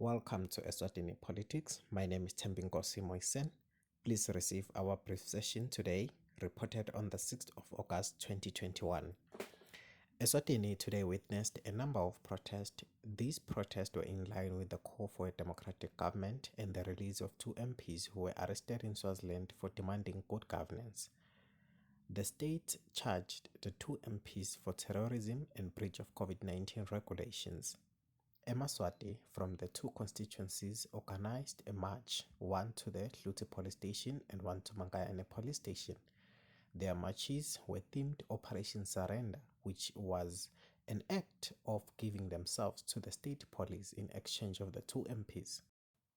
Welcome to Eswatini Politics. My name is Thembinkosi Moisan. Please receive our brief session today, reported on the 6th of August 2021. Eswatini today witnessed a number of protests. These protests were in line with the call for a democratic government and the release of 2 MPs who were arrested in Swaziland for demanding good governance. The state charged the 2 MPs for terrorism and breach of COVID-19 regulations. Eswatini from the 2 constituencies organized a march, one to the Hluti police station and one to Mangayane police station. Their marches were themed Operation Surrender, which was an act of giving themselves to the state police in exchange of the 2 MPs.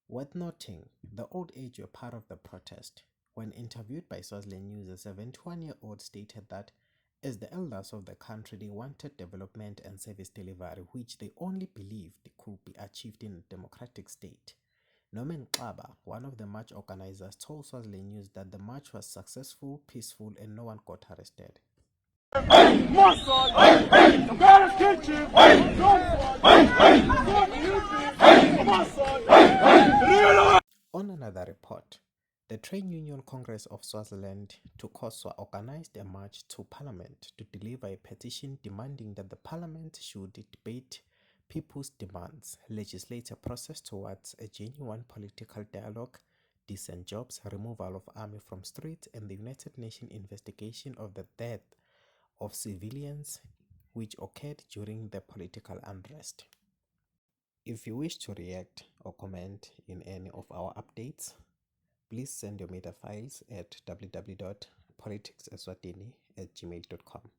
Worth noting, the old age were part of the protest. When interviewed by Swaziland News, a 71-year-old stated that as the elders of the country, they wanted development and service delivery, which they only believed could be achieved in a democratic state. Norman Xaba, one of the march organizers, told Swaziland News that the march was successful, peaceful, and no one got arrested. On another report, the Trade Union Congress of Swaziland TUCOSWA organized a march to Parliament to deliver a petition demanding that the Parliament should debate people's demands, legislate a process towards a genuine political dialogue, decent jobs, removal of army from streets, and the United Nations investigation of the death of civilians which occurred during the political unrest. If you wish to react or comment in any of our updates, please send your media files at www.politicseswatini@gmail.com.